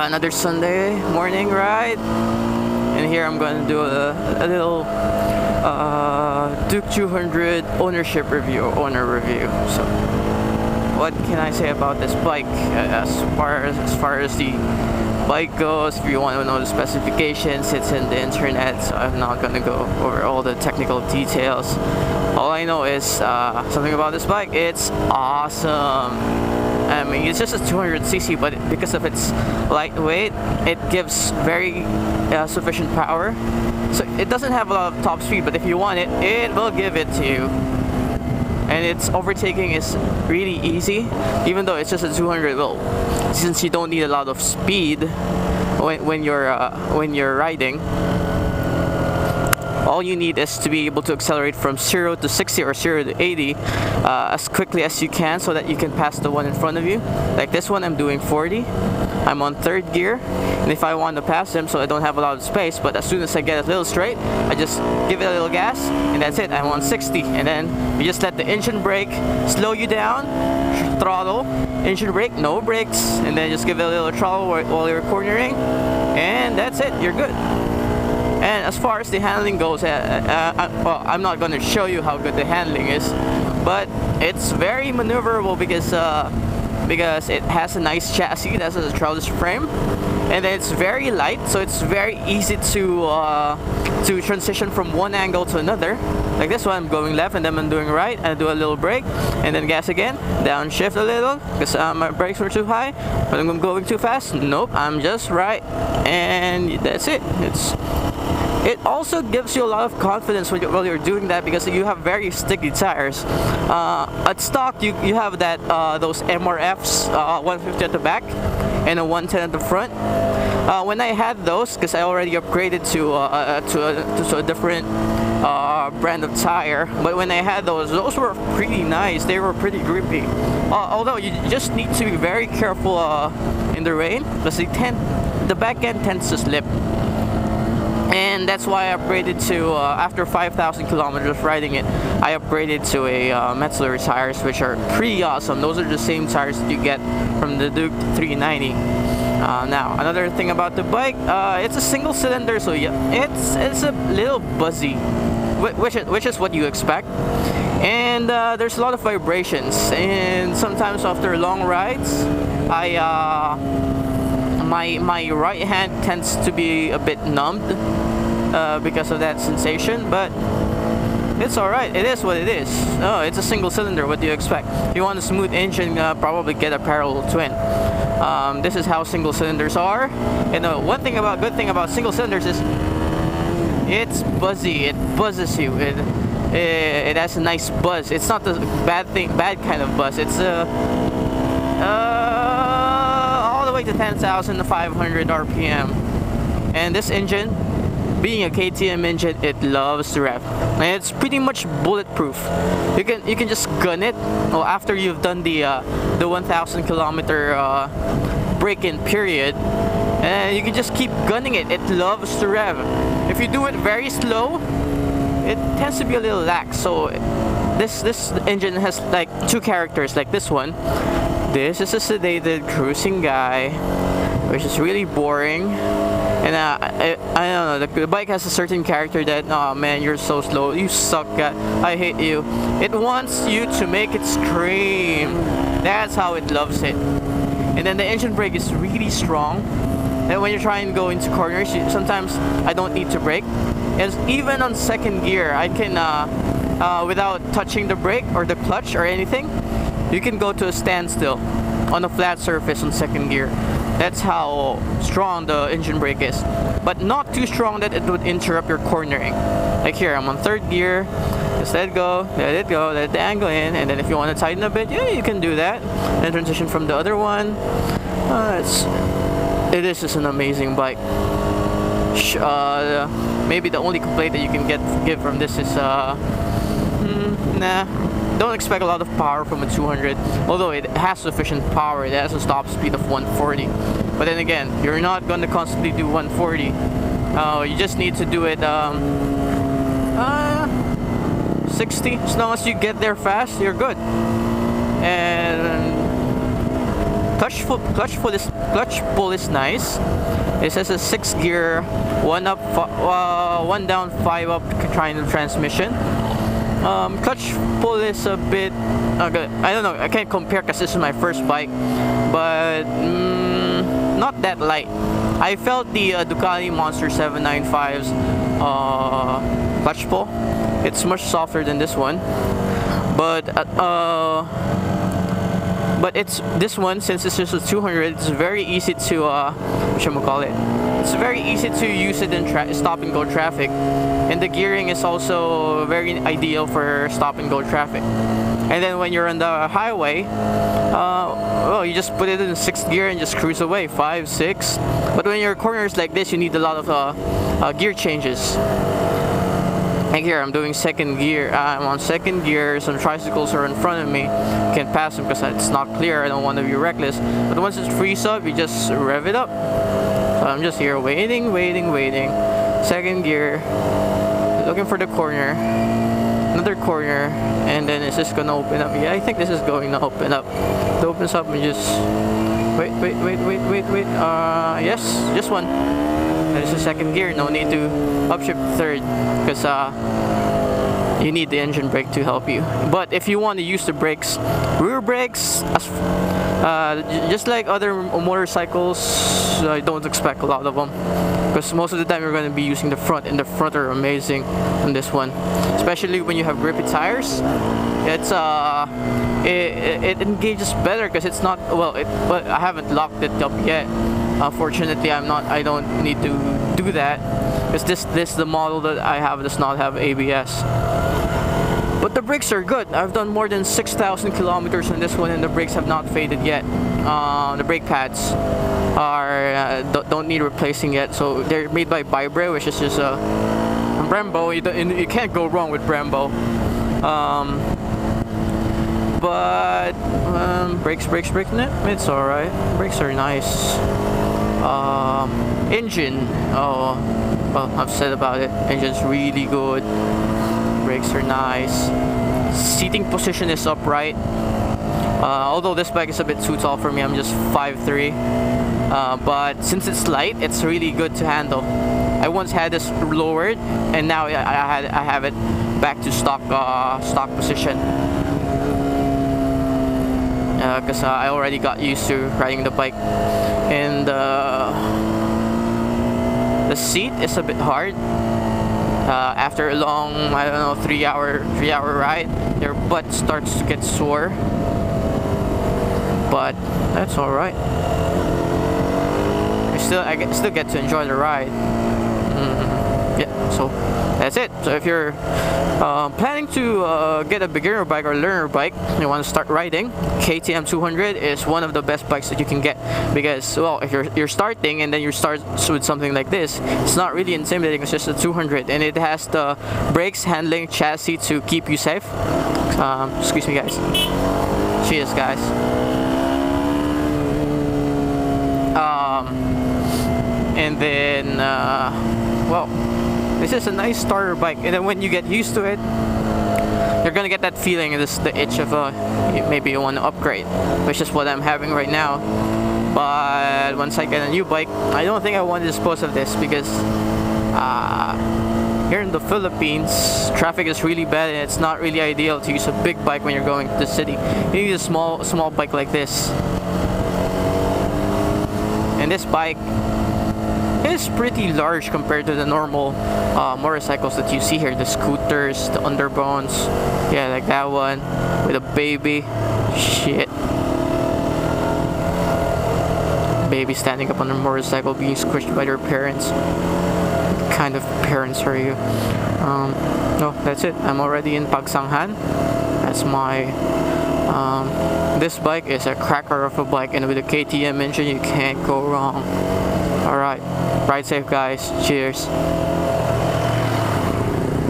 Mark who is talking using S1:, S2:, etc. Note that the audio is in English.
S1: Another Sunday morning ride, and here I'm going to do a little Duke 200 ownership review, or owner review. So what can I say about this bike? As far as the bike goes, if you want to know the specifications, it's in the internet, so I'm not going to go over all the technical details. All I know is something about this bike. It's awesome. I mean, it's just a 200cc, but because of its lightweight, it gives very sufficient power. So it doesn't have a lot of top speed, but if you want it, it will give it to you. And its overtaking is really easy, even though it's just a 200. Well, since you don't need a lot of speed when you're riding. All you need is to be able to accelerate from 0 to 60 or 0 to 80 as quickly as you can, so that you can pass the one in front of you. Like this one, I'm doing 40. I'm on 3rd gear, and if I want to pass them, so I don't have a lot of space, but as soon as I get a little straight, I just give it a little gas, and that's it. I'm on 60, and then you just let the engine brake slow you down, throttle, engine brake, no brakes, and then just give it a little throttle while you're cornering, and that's it. You're good. And as far as the handling goes, well, I'm not going to show you how good the handling is, but it's very maneuverable because it has a nice chassis. It has a trellis frame, and then it's very light, so it's very easy to transition from one angle to another. Like this one, I'm going left, and then I'm doing right, and I do a little brake, and then gas again, downshift a little, because my brakes were too high, but I'm going too fast. Nope, I'm just right, and that's it. It also gives you a lot of confidence while you're doing that, because you have very sticky tires. At stock, you have that those MRFs, 150 at the back and a 110 at the front. When I had those, because I already upgraded to a different brand of tire, but when I had those were pretty nice. They were pretty grippy. Although you just need to be very careful in the rain, because the back end tends to slip. And that's why I upgraded to, after 5,000 kilometers riding it, I upgraded to a Metzeler tires, which are pretty awesome. Those are the same tires that you get from the Duke 390. Now, another thing about the bike, it's a single cylinder, so yeah, it's a little buzzy, which is what you expect. And there's a lot of vibrations, and sometimes after long rides, my right hand tends to be a bit numbed because of that sensation, but it's alright. It is what it is. Oh, it's a single cylinder. What do you expect? If you want a smooth engine, probably get a parallel twin. This is how single cylinders are. And good thing about single cylinders is it's buzzy. It buzzes you. It has a nice buzz. It's not the bad kind of buzz. It's all the way to 10,500 RPM. And this engine, being a KTM engine, it loves to rev, and it's pretty much bulletproof. You can just gun it. Well, after you've done the 1,000 kilometer break-in period, and you can just keep gunning it. It loves to rev. If you do it very slow, it tends to be a little lax. So this engine has like two characters. Like this one, this is a sedated cruising guy, which is really boring. And I don't know, the bike has a certain character that, oh man, you're so slow, you suck, I hate you. It wants you to make it scream. That's how it loves it. And then the engine brake is really strong. And when you're trying to go into corners, sometimes I don't need to brake. And even on 2nd gear, I can, without touching the brake or the clutch or anything, you can go to a standstill on a flat surface on 2nd gear. That's how strong the engine brake is, but not too strong that it would interrupt your cornering. Like here, I'm on 3rd gear, just let it go, let the angle in, and then if you want to tighten a bit, yeah, you can do that. Then transition from the other one. It is just an amazing bike. Maybe the only complaint that you can give from this is, nah. Don't expect a lot of power from a 200, although it has sufficient power. It has a top speed of 140. But then again, you're not going to constantly do 140. You just need to do it 60. As long as you get there fast, you're good. And Clutch pull is nice. It says a 6-gear, 1 up, 1 down, 5 up kind of transmission. Clutch pull is a bit good. I don't know, I can't compare because this is my first bike, but not that light. I felt the Ducati Monster 795's clutch pull. It's much softer than this one, but it's this one, since it's just a 200, it's very easy to it's very easy to use it in stop and go traffic, and the gearing is also very ideal for stop and go traffic. And then when you're on the highway, well, you just put it in 6th gear and just cruise away, 5, 6. But when you're corners like this, you need a lot of gear changes. And here I'm doing 2nd gear. I'm on 2nd gear. Some tricycles are in front of me. Can't pass them because it's not clear. I don't want to be reckless. But once it frees up, you just rev it up. So I'm just here waiting. 2nd gear, looking for the corner. Another corner, and then is this gonna open up? Yeah, I think this is going to open up. It opens up and just wait. Yes, just one. This is 2nd gear. No need to upshift 3rd because you need the engine brake to help you. But if you want to use the brakes, rear brakes, just like other motorcycles, I don't expect a lot of them, because most of the time you're going to be using the front, and the front are amazing on this one, especially when you have grippy tires. It's it engages better because it's not, but I haven't locked it up yet. Fortunately, I don't need to do that, because the model that I have does not have ABS. But the brakes are good. I've done more than 6,000 kilometers on this one, and the brakes have not faded yet. The brake pads don't need replacing yet. So they're made by Vibre, which is just a Brembo. You can't go wrong with Brembo. But brakes, it's alright. Brakes are nice. Engine, well, I've said about it. Engine's really good. Brakes are nice. Seating position is upright. Although this bike is a bit too tall for me, I'm just 5'3". But since it's light, it's really good to handle. I once had this lowered, and now I have it back to stock position. Because I already got used to riding the bike, and the seat is a bit hard. After a long, I don't know, 3-hour ride, your butt starts to get sore, but that's all right. I still get to enjoy the ride. Yeah, so that's it. So if you're planning to get a beginner bike or learner bike, you want to start riding, KTM 200 is one of the best bikes that you can get, because, well, if you're starting and then you start with something like this, it's not really intimidating. It's just a 200, and it has the brakes, handling, chassis to keep you safe. Excuse me, guys. Cheers, guys. And then well, this is a nice starter bike, and then when you get used to it, you're gonna get that feeling, the itch of maybe you want to upgrade, which is what I'm having right now. But once I get a new bike, I don't think I want to dispose of this, because here in the Philippines, traffic is really bad, and it's not really ideal to use a big bike when you're going to the city. You need a small bike like this. And this bike is pretty large compared to the normal motorcycles that you see here, the scooters, the underbones. Yeah, like that one with a baby. Shit. Baby standing up on a motorcycle being squished by their parents. What kind of parents are you? No, that's it. I'm already in Pagsanghan. That's my this bike is a cracker of a bike, and with a KTM engine you can't go wrong. Alright, ride safe, guys. Cheers.